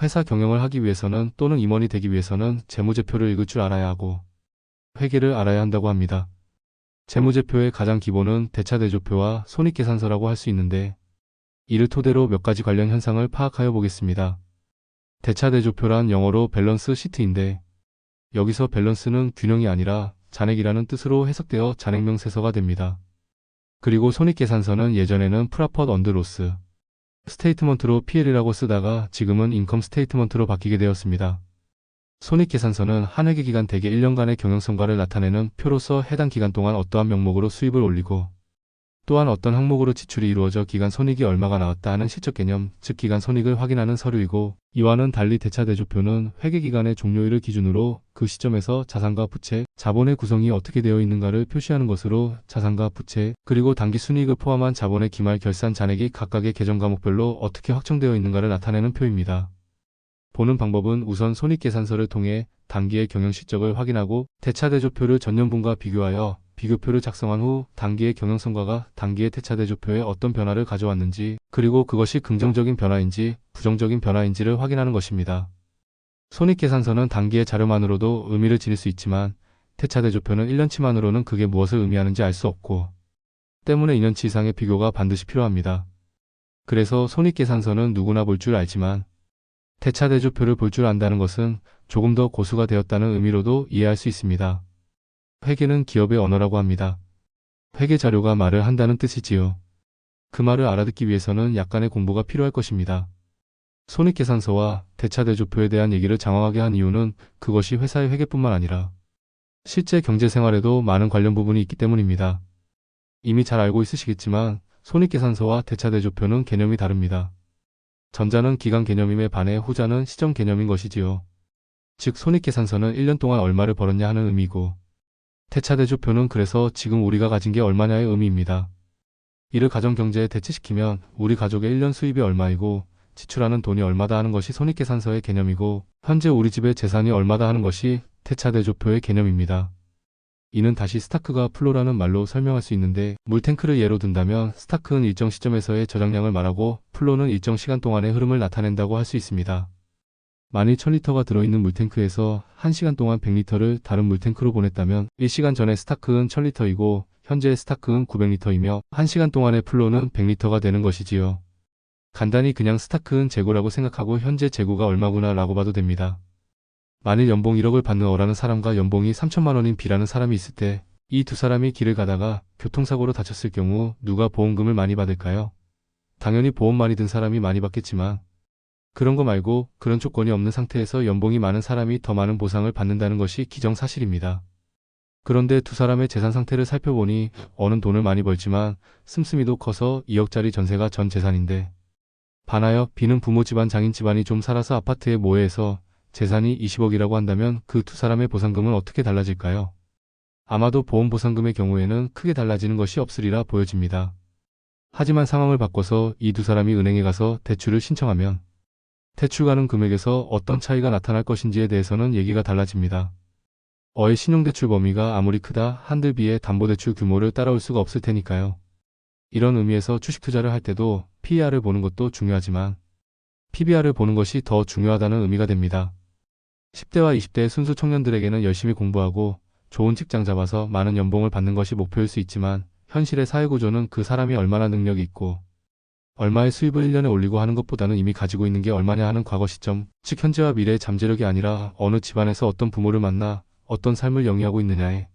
회사 경영을 하기 위해서는 또는 임원이 되기 위해서는 재무제표를 읽을 줄 알아야 하고 회계를 알아야 한다고 합니다. 재무제표의 가장 기본은 대차대조표와 손익계산서라고 할 수 있는데 이를 토대로 몇 가지 관련 현상을 파악하여 보겠습니다. 대차대조표란 영어로 밸런스 시트인데 여기서 밸런스는 균형이 아니라 잔액이라는 뜻으로 해석되어 잔액명세서가 됩니다. 그리고 손익계산서는 예전에는 프라펫 언드 로스 스테이트먼트로 PL이라고 쓰다가 지금은 인컴 스테이트먼트로 바뀌게 되었습니다. 손익계산서는 한 회계기간 대개 1년간의 경영성과를 나타내는 표로서 해당 기간 동안 어떠한 명목으로 수입을 올리고 또한 어떤 항목으로 지출이 이루어져 기간 손익이 얼마가 나왔다 하는 실적 개념, 즉 기간 손익을 확인하는 서류이고 이와는 달리 대차대조표는 회계기간의 종료일을 기준으로 그 시점에서 자산과 부채, 자본의 구성이 어떻게 되어 있는가를 표시하는 것으로 자산과 부채, 그리고 당기순이익을 포함한 자본의 기말 결산 잔액이 각각의 계정 과목별로 어떻게 확정되어 있는가를 나타내는 표입니다. 보는 방법은 우선 손익계산서를 통해 단기의 경영 실적을 확인하고 대차대조표를 전년분과 비교하여 비교표를 작성한 후 단기의 경영성과가 단기의 대차대조표에 어떤 변화를 가져왔는지 그리고 그것이 긍정적인 변화인지 부정적인 변화인지를 확인하는 것입니다. 손익계산서는 단기의 자료만으로도 의미를 지닐 수 있지만 대차대조표는 1년치만으로는 그게 무엇을 의미하는지 알 수 없고 때문에 2년치 이상의 비교가 반드시 필요합니다. 그래서 손익계산서는 누구나 볼 줄 알지만 대차대조표를 볼 줄 안다는 것은 조금 더 고수가 되었다는 의미로도 이해할 수 있습니다. 회계는 기업의 언어라고 합니다. 회계 자료가 말을 한다는 뜻이지요. 그 말을 알아듣기 위해서는 약간의 공부가 필요할 것입니다. 손익계산서와 대차대조표에 대한 얘기를 장황하게 한 이유는 그것이 회사의 회계뿐만 아니라 실제 경제생활에도 많은 관련 부분이 있기 때문입니다. 이미 잘 알고 있으시겠지만 손익계산서와 대차대조표는 개념이 다릅니다. 전자는 기간 개념임에 반해 후자는 시점 개념인 것이지요. 즉 손익계산서는 1년 동안 얼마를 벌었냐 하는 의미고 대차대조표는 그래서 지금 우리가 가진 게 얼마냐의 의미입니다. 이를 가정경제에 대치시키면 우리 가족의 1년 수입이 얼마이고 지출하는 돈이 얼마다 하는 것이 손익계산서의 개념이고 현재 우리 집의 재산이 얼마다 하는 것이 대차대조표의 개념입니다. 이는 다시 스타크가 플로라는 말로 설명할 수 있는데 물탱크를 예로 든다면 스타크는 일정 시점에서의 저장량을 말하고 플로는 일정 시간 동안의 흐름을 나타낸다고 할 수 있습니다. 만일 1000리터가 들어있는 물탱크에서 1시간 동안 100리터를 다른 물탱크로 보냈다면 1시간 전에 스타크는 1000리터이고 현재 스타크는 900리터이며 1시간 동안의 플로는 100리터가 되는 것이지요. 간단히 그냥 스타크는 재고라고 생각하고 현재 재고가 얼마구나 라고 봐도 됩니다. 만일 연봉 1억을 받는 어라는 사람과 연봉이 3천만 원인 B라는 사람이 있을 때 이 두 사람이 길을 가다가 교통사고로 다쳤을 경우 누가 보험금을 많이 받을까요? 당연히 보험 많이 든 사람이 많이 받겠지만 그런 거 말고 그런 조건이 없는 상태에서 연봉이 많은 사람이 더 많은 보상을 받는다는 것이 기정사실입니다. 그런데 두 사람의 재산 상태를 살펴보니 어는 돈을 많이 벌지만 씀씀이도 커서 2억짜리 전세가 전 재산인데 반하여 B는 부모 집안 장인 집안이 좀 살아서 아파트에 모해해서 재산이 20억이라고 한다면 그 두 사람의 보상금은 어떻게 달라질까요? 아마도 보험 보상금의 경우에는 크게 달라지는 것이 없으리라 보여집니다. 하지만 상황을 바꿔서 이 두 사람이 은행에 가서 대출을 신청하면 대출 가능 금액에서 어떤 차이가 나타날 것인지에 대해서는 얘기가 달라집니다. 어의 신용대출 범위가 아무리 크다 한들 B의 담보대출 규모를 따라올 수가 없을 테니까요. 이런 의미에서 주식 투자를 할 때도 PER을 보는 것도 중요하지만 PBR을 보는 것이 더 중요하다는 의미가 됩니다. 10대와 20대의 순수 청년들에게는 열심히 공부하고 좋은 직장 잡아서 많은 연봉을 받는 것이 목표일 수 있지만 현실의 사회구조는 그 사람이 얼마나 능력이 있고 얼마의 수입을 1년에 올리고 하는 것보다는 이미 가지고 있는 게 얼마냐 하는 과거 시점, 즉 현재와 미래의 잠재력이 아니라 어느 집안에서 어떤 부모를 만나 어떤 삶을 영위하고 있느냐에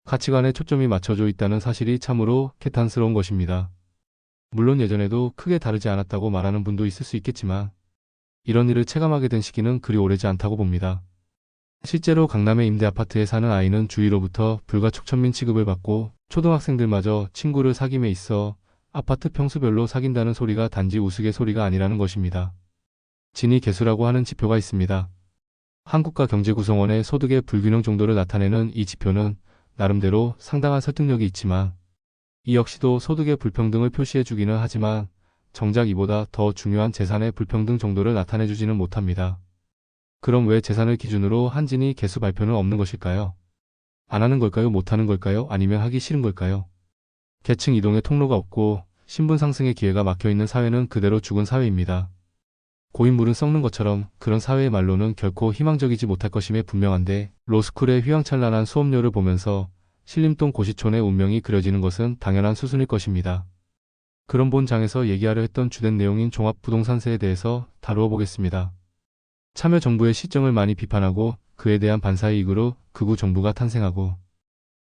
가치관에 초점이 맞춰져 있다는 사실이 참으로 개탄스러운 것입니다. 물론 예전에도 크게 다르지 않았다고 말하는 분도 있을 수 있겠지만 이런 일을 체감하게 된 시기는 그리 오래지 않다고 봅니다. 실제로 강남의 임대 아파트에 사는 아이는 주위로부터 불가촉천민 취급을 받고 초등학생들마저 친구를 사귐에 있어 아파트 평수별로 사귄다는 소리가 단지 우스갯소리가 아니라는 것입니다. 지니 계수라고 하는 지표가 있습니다. 한국가경제구성원의 소득의 불균형 정도를 나타내는 이 지표는 나름대로 상당한 설득력이 있지만 이 역시도 소득의 불평등을 표시해주기는 하지만 정작 이보다 더 중요한 재산의 불평등 정도를 나타내주지는 못합니다. 그럼 왜 재산을 기준으로 한 지니 계수 발표는 없는 것일까요? 안 하는 걸까요? 못하는 걸까요? 아니면 하기 싫은 걸까요? 계층 이동의 통로가 없고 신분 상승의 기회가 막혀있는 사회는 그대로 죽은 사회입니다. 고인물은 썩는 것처럼 그런 사회의 말로는 결코 희망적이지 못할 것임에 분명한데 로스쿨의 휘황찬란한 수업료를 보면서 신림동 고시촌의 운명이 그려지는 것은 당연한 수순일 것입니다. 그런 본장에서 얘기하려 했던 주된 내용인 종합부동산세에 대해서 다루어 보겠습니다. 참여정부의 시정을 많이 비판하고 그에 대한 반사의 이익으로 극우 정부가 탄생하고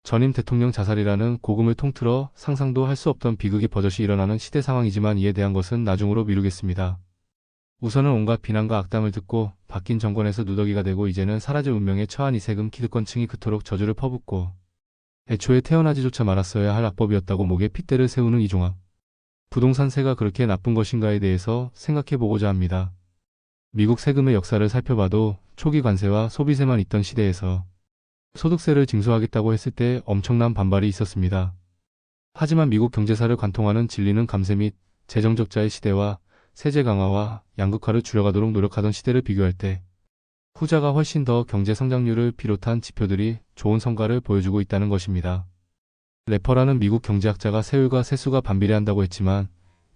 전임 대통령 자살이라는 고금을 통틀어 상상도 할 수 없던 비극이 버젓이 일어나는 시대 상황이지만 이에 대한 것은 나중으로 미루겠습니다. 우선은 온갖 비난과 악담을 듣고 바뀐 정권에서 누더기가 되고 이제는 사라질 운명에 처한 이 세금 기득권층이 그토록 저주를 퍼붓고 애초에 태어나지조차 말았어야 할 악법이었다고 목에 핏대를 세우는 이 종합 부동산세가 그렇게 나쁜 것인가에 대해서 생각해 보고자 합니다. 미국 세금의 역사를 살펴봐도 초기 관세와 소비세만 있던 시대에서 소득세를 징수하겠다고 했을 때 엄청난 반발이 있었습니다. 하지만 미국 경제사를 관통하는 진리는 감세 및 재정적자의 시대와 세제 강화와 양극화를 줄여가도록 노력하던 시대를 비교할 때 후자가 훨씬 더 경제 성장률을 비롯한 지표들이 좋은 성과를 보여주고 있다는 것입니다. 래퍼라는 미국 경제학자가 세율과 세수가 반비례한다고 했지만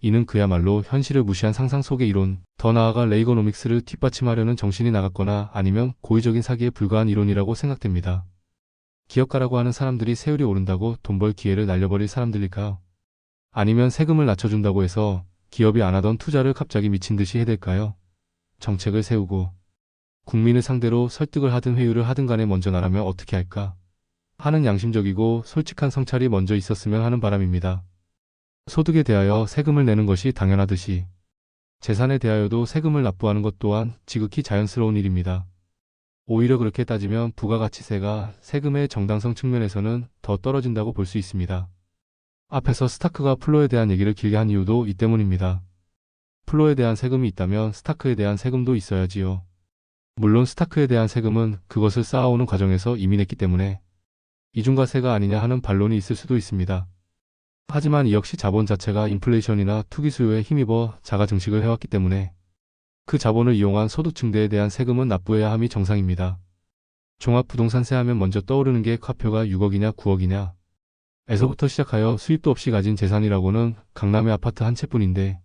이는 그야말로 현실을 무시한 상상 속의 이론, 더 나아가 레이거노믹스를 뒷받침하려는 정신이 나갔거나 아니면 고의적인 사기에 불과한 이론이라고 생각됩니다. 기업가라고 하는 사람들이 세율이 오른다고 돈 벌 기회를 날려버릴 사람들일까요? 아니면 세금을 낮춰준다고 해서 기업이 안 하던 투자를 갑자기 미친 듯이 해댈까요? 정책을 세우고 국민을 상대로 설득을 하든 회유를 하든 간에 먼저 나라면 어떻게 할까? 하는 양심적이고 솔직한 성찰이 먼저 있었으면 하는 바람입니다. 소득에 대하여 세금을 내는 것이 당연하듯이 재산에 대하여도 세금을 납부하는 것 또한 지극히 자연스러운 일입니다. 오히려 그렇게 따지면 부가가치세가 세금의 정당성 측면에서는 더 떨어진다고 볼 수 있습니다. 앞에서 스타크가 플로에 대한 얘기를 길게 한 이유도 이 때문입니다. 플로에 대한 세금이 있다면 스타크에 대한 세금도 있어야지요. 물론 스타크에 대한 세금은 그것을 쌓아오는 과정에서 이미 냈기 때문에 이중과세가 아니냐 하는 반론이 있을 수도 있습니다. 하지만 이 역시 자본 자체가 인플레이션이나 투기 수요에 힘입어 자가 증식을 해왔기 때문에 그 자본을 이용한 소득 증대에 대한 세금은 납부해야 함이 정상입니다. 종합부동산세 하면 먼저 떠오르는 게 과표가 6억이냐 9억이냐 에서부터 시작하여 수입도 없이 가진 재산이라고는 강남의 아파트 한 채뿐인데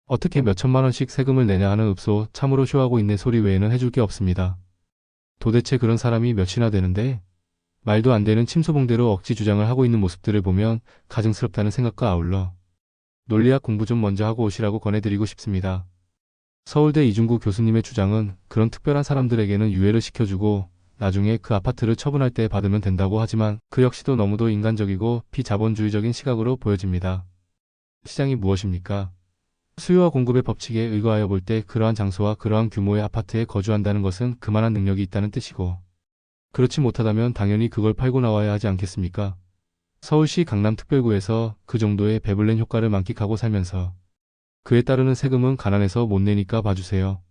어떻게 몇천만 원씩 세금을 내냐 하는 읍소 참으로 쇼하고 있네 소리 외에는 해줄 게 없습니다. 도대체 그런 사람이 몇이나 되는데 말도 안 되는 침소봉대로 억지 주장을 하고 있는 모습들을 보면 가증스럽다는 생각과 아울러 논리학 공부 좀 먼저 하고 오시라고 권해드리고 싶습니다. 서울대 이중구 교수님의 주장은 그런 특별한 사람들에게는 유예를 시켜주고 나중에 그 아파트를 처분할 때 받으면 된다고 하지만 그 역시도 너무도 인간적이고 비자본주의적인 시각으로 보여집니다. 시장이 무엇입니까? 수요와 공급의 법칙에 의거하여 볼 때 그러한 장소와 그러한 규모의 아파트에 거주한다는 것은 그만한 능력이 있다는 뜻이고 그렇지 못하다면 당연히 그걸 팔고 나와야 하지 않겠습니까? 서울시 강남특별구에서 그 정도의 베블렌 효과를 만끽하고 살면서 그에 따르는 세금은 가난해서 못 내니까 봐주세요.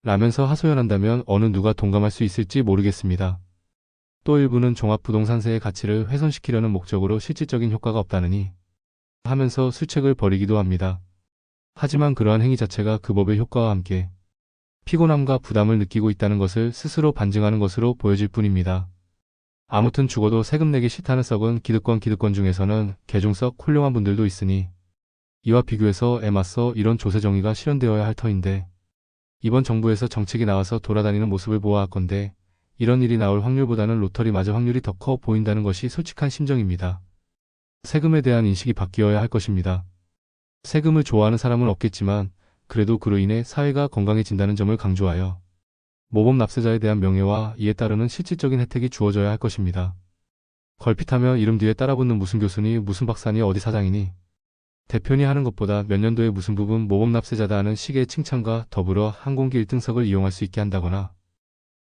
라면서 하소연한다면 어느 누가 동감할 수 있을지 모르겠습니다. 또 일부는 종합부동산세의 가치를 훼손시키려는 목적으로 실질적인 효과가 없다느니 하면서 술책을 벌이기도 합니다. 하지만 그러한 행위 자체가 그 법의 효과와 함께 피곤함과 부담을 느끼고 있다는 것을 스스로 반증하는 것으로 보여질 뿐입니다. 아무튼 죽어도 세금 내기 싫다는 썩은 기득권 중에서는 개중썩 훌륭한 분들도 있으니 이와 비교해서 애맞서 이런 조세 정의가 실현되어야 할 터인데 이번 정부에서 정책이 나와서 돌아다니는 모습을 보아하건대 이런 일이 나올 확률보다는 로터리 맞을 확률이 더 커 보인다는 것이 솔직한 심정입니다. 세금에 대한 인식이 바뀌어야 할 것입니다. 세금을 좋아하는 사람은 없겠지만 그래도 그로 인해 사회가 건강해진다는 점을 강조하여 모범 납세자에 대한 명예와 이에 따르는 실질적인 혜택이 주어져야 할 것입니다. 걸핏하며 이름 뒤에 따라붙는 무슨 교수니 무슨 박사니 어디 사장이니 대표니 하는 것보다 몇 년도에 무슨 부분 모범 납세자다 하는 식의 칭찬과 더불어 항공기 1등석을 이용할 수 있게 한다거나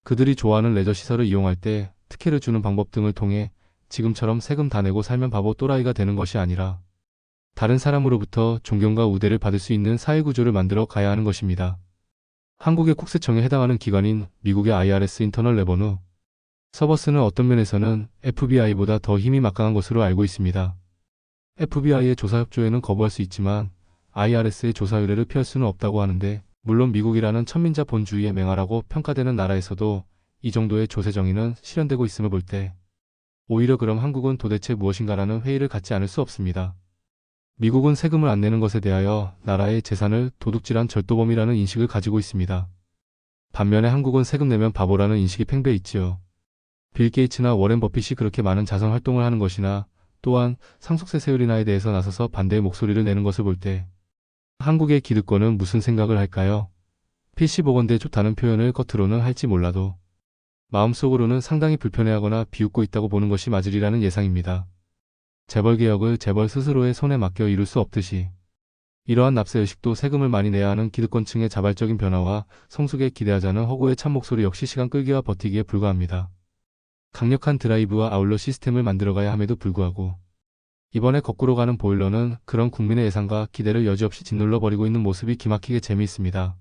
그들이 좋아하는 레저 시설을 이용할 때 특혜를 주는 방법 등을 통해 지금처럼 세금 다 내고 살면 바보 또라이가 되는 것이 아니라 다른 사람으로부터 존경과 우대를 받을 수 있는 사회구조를 만들어 가야 하는 것입니다. 한국의 국세청에 해당하는 기관인 미국의 IRS 인터널 레버누 서버스는 어떤 면에서는 FBI보다 더 힘이 막강한 것으로 알고 있습니다. FBI의 조사 협조에는 거부할 수 있지만 IRS의 조사 의뢰를 피할 수는 없다고 하는데 물론 미국이라는 천민자 본주의의 맹아라고 평가되는 나라에서도 이 정도의 조세 정의는 실현되고 있음을 볼 때 오히려 그럼 한국은 도대체 무엇인가라는 회의를 갖지 않을 수 없습니다. 미국은 세금을 안 내는 것에 대하여 나라의 재산을 도둑질한 절도범이라는 인식을 가지고 있습니다. 반면에 한국은 세금 내면 바보라는 인식이 팽배해 있지요. 빌 게이츠나 워렌 버핏이 그렇게 많은 자선 활동을 하는 것이나 또한 상속세 세율 인하에 대해서 나서서 반대의 목소리를 내는 것을 볼 때 한국의 기득권은 무슨 생각을 할까요? PC보건대 좋다는 표현을 겉으로는 할지 몰라도 마음속으로는 상당히 불편해하거나 비웃고 있다고 보는 것이 맞으리라는 예상입니다. 재벌개혁을 재벌 스스로의 손에 맡겨 이룰 수 없듯이 이러한 납세의식도 세금을 많이 내야 하는 기득권층의 자발적인 변화와 성숙에 기대하자는 허구의 참목소리 역시 시간 끌기와 버티기에 불과합니다. 강력한 드라이브와 아울러 시스템을 만들어가야 함에도 불구하고 이번에 거꾸로 가는 보일러는 그런 국민의 예상과 기대를 여지없이 짓눌러 버리고 있는 모습이 기막히게 재미있습니다.